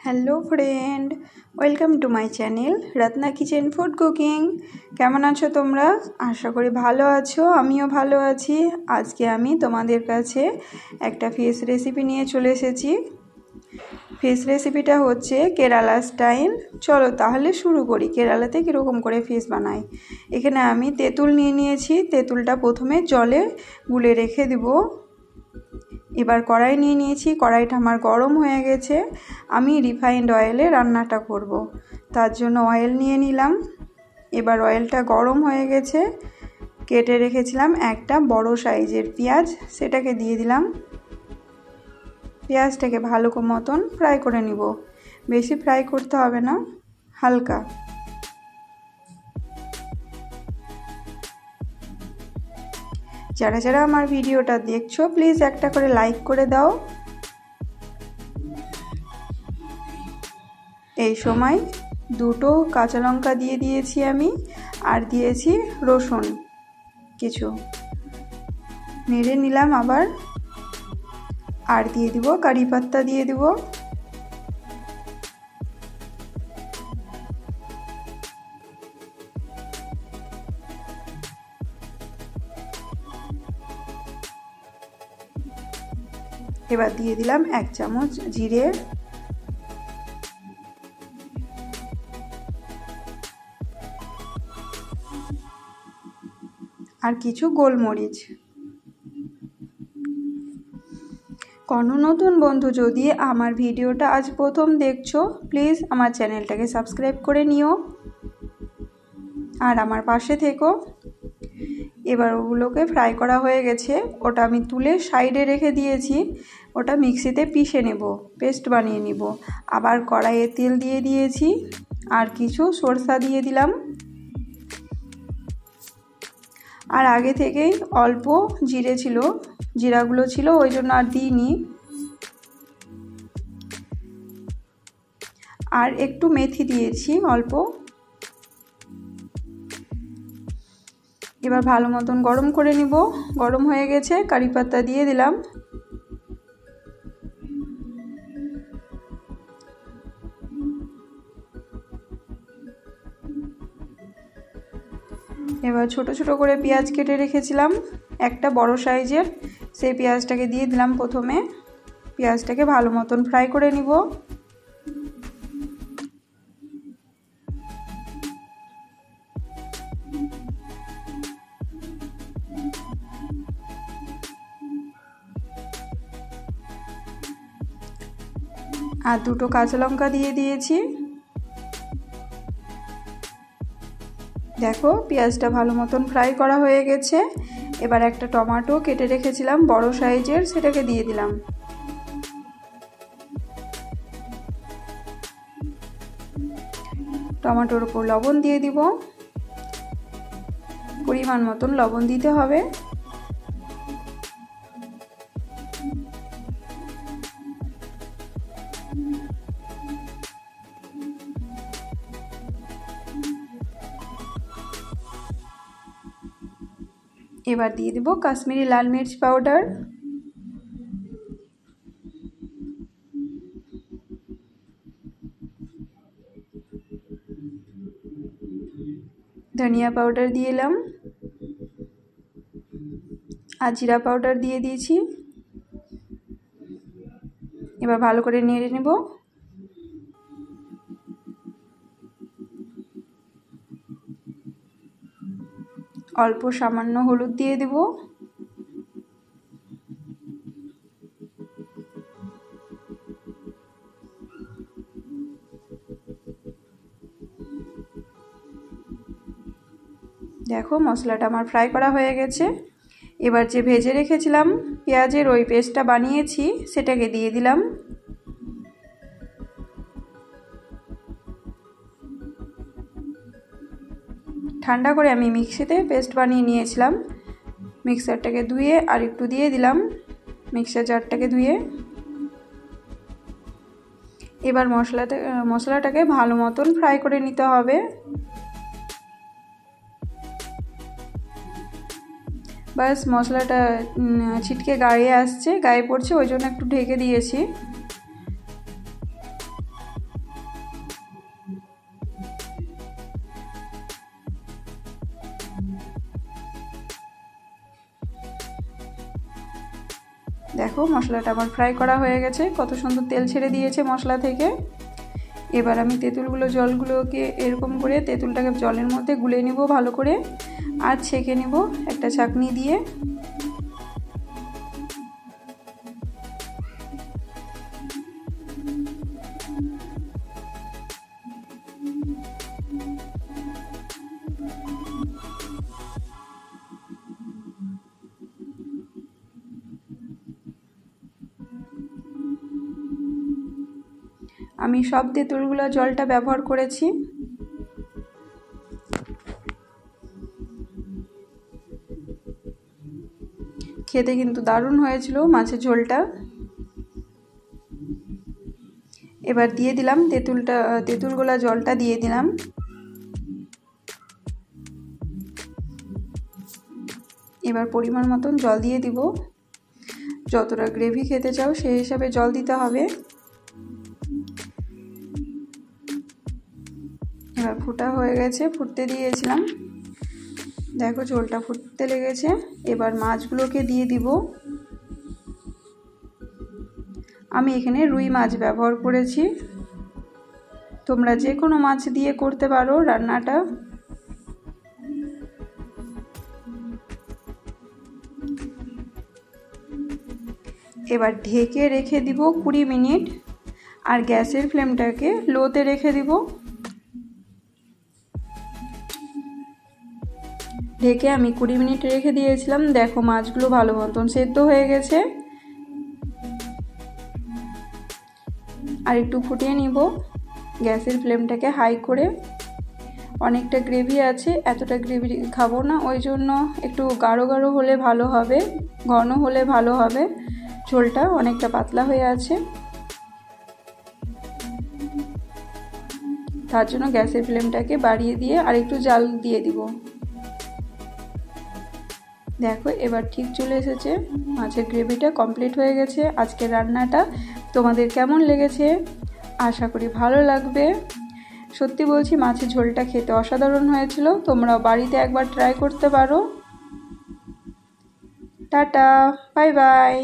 Hello friend, welcome to my channel Ratna kitchen food cooking. কেমন আছো তোমরা? আশা করি ভালো আছো, আমিও ভালো আছি। আজকে আমি তোমাদের কাছে একটা ফিশ রেসিপি নিয়ে চলে এসেছি। ফিশ রেসিপিটা হচ্ছে কেরালা স্টাইল। চলো তাহলে শুরু করি। কেরালাতে কীরকম করে ফিশ বানাই। এখানে আমি তেঁতুল নিয়ে নিয়েছি। তেঁতুলটা প্রথমে জলে গুলে রেখে দিব। এবার কড়াই নিয়ে নিয়েছি। কড়াইটা আমার গরম হয়ে গেছে। আমি রিফাইন্ড অয়েলে রান্নাটা করব। তার জন্য অয়েল নিয়ে নিলাম। এবার অয়েলটা গরম হয়ে গেছে। কেটে রেখেছিলাম একটা বড় সাইজের পেঁয়াজ, সেটাকে দিয়ে দিলাম। পেঁয়াজটাকে ভালো মতন ফ্রাই করে নিব। বেশি ফ্রাই করতে হবে না, হালকা। যারা যারা আমার ভিডিওটা দেখছো প্লিজ একটা করে লাইক করে দাও। এই সময় দুটো কাঁচা লঙ্কা দিয়ে দিয়েছি আমি, আর দিয়েছি রসুন কিছু। নেড়ে নিলাম আবার। আর দিয়ে দিব কারি পাত্তা দিয়ে দিব। এবার দিয়ে দিলাম 1 চামচ জিরে, আর কিছু গোলমরিচ। কোনো নতুন বন্ধু যদি আমার ভিডিওটা আজ প্রথম দেখছো প্লিজ আমার চ্যানেলটাকে সাবস্ক্রাইব করে নিও আর আমার পাশে থেকো। এবার ওগুলোকে ফ্রাই করা হয়ে গেছে। ওটা আমি তুলে সাইডে রেখে দিয়েছি। ওটা মিক্সিতে পিষে নেব, পেস্ট বানিয়ে নিব। আবার কড়াইয়ে তেল দিয়ে দিয়েছি, আর কিছু সরষা দিয়ে দিলাম। আর আগে থেকেই অল্প জিরাগুলো ছিল, ওই জন্য আর দিইনি। আর একটু মেথি দিয়েছি অল্প। এবার ভালো মতন গরম করে নিব। গরম হয়ে গেছে, কারি পাতা দিয়ে দিলাম। এবার ছোট ছোট করে পেঁয়াজ কেটে রেখেছিলাম একটা বড় সাইজের, সেই পেঁয়াজটাকে দিয়ে দিলাম প্রথমে। পেঁয়াজটাকে ভালো মতন ফ্রাই করে নিব। আর দুটো কাঁচা লঙ্কা দিয়ে দিয়েছি। দেখো পেঁয়াজটা ভালো মতন ফ্রাই করা হয়ে গেছে। এবার একটা টমেটো কেটে রেখেছিলাম বড় সাইজের, সেটাকে দিয়ে দিলাম। টমেটোর উপর লবণ দিয়ে দিব। পরিমাণ মতন লবণ দিতে হবে। এবার দিয়ে দেব কাশ্মীরি লাল মির্চ পাউডার, ধনিয়া পাউডার দিয়ে দিলাম, আর জিরা পাউডার দিয়ে দিয়েছি। এবার ভালো করে নেড়ে নেব। অল্প সামান্য হলুদ দিয়ে দেব। দেখো মশলাটা আমার ফ্রাই করা হয়ে গেছে। এবার যে ভেজে রেখেছিলাম পেঁয়াজের ওই পেস্টটা বানিয়েছি, সেটাকে দিয়ে দিলাম। ঠান্ডা করে আমি মিক্সিতে পেস্ট বানিয়ে নিয়েছিলাম। মিক্সারটাকে ধুয়ে আর একটু দিয়ে দিলাম, মিক্সার জারটাকে ধুয়ে। এবার মশলাটাকে ভালো মতন ফ্রাই করে নিতে হবে। বাস মশলাটা ছিটকে গায়ে আসছে, গায়ে পড়ছে, ওই জন্য একটু ঢেকে দিয়েছি। দেখো মশলাটা আমার ফ্রাই করা হয়ে গেছে, কত সুন্দর তেল ছেড়ে দিয়েছে মশলা থেকে। এবার আমি জলগুলোকে এরকম করে তেঁতুলটাকে জলের মধ্যে গুলে নিব ভালো করে, আর ছেঁকে নিব একটা ছাঁকনি দিয়ে। আমি সব তেঁতুলগুলো জলটা ব্যবহার করেছি। খেতে কিন্তু দারুণ হয়েছিল মাছের ঝোলটা। এবার দিয়ে দিলাম তেঁতুলগুলা জলটা দিয়ে দিলাম। এবার পরিমাণ মতন জল দিয়ে দিব, যতটা গ্রেভি খেতে চাও সেই হিসাবে জল দিতে হবে। এবার ফোটা হয়ে গেছে, ফুটতে দিয়েছিলাম, দেখো ঝোলটা ফুটতে লেগেছে। এবার মাছগুলোকে দিয়ে দিব। আমি এখানে রুই মাছ ব্যবহার করেছি, তোমরা যে কোনো মাছ দিয়ে করতে পারো রান্নাটা। এবার ঢেকে রেখে দিব 20 মিনিট, আর গ্যাসের ফ্লেমটাকে লোতে রেখে দিব। ঢেকে আমি 20 মিনিট রেখে দিয়েছিলাম, দেখো মাছগুলো ভালো মতন সেদ্ধ হয়ে গেছে। আর একটু ফুটিয়ে নিব গ্যাসের ফ্লেমটাকে হাই করে। অনেকটা গ্রেভি আছে, এতটা গ্রেভি খাবো না, ওই জন্য একটু গাঢ় গাঢ় হলে ভালো হবে, ঘন হলে ভালো হবে। ঝোলটা অনেকটা পাতলা হয়ে আছে, তার জন্য গ্যাসের ফ্লেমটাকে বাড়িয়ে দিয়ে আর একটু জাল দিয়ে দিব। দেখো এবার ঠিক চলে এসেছে, মাছের গ্রেভিটা কমপ্লিট হয়ে গেছে। আজকের রান্নাটা তোমাদের কেমন লেগেছে আশা করি ভালো লাগবে। সত্যি বলছি মাছের ঝোলটা খেতে অসাধারণ হয়েছিল, তোমরাও বাড়িতে একবার ট্রাই করতে পারো। Tata, bye bye.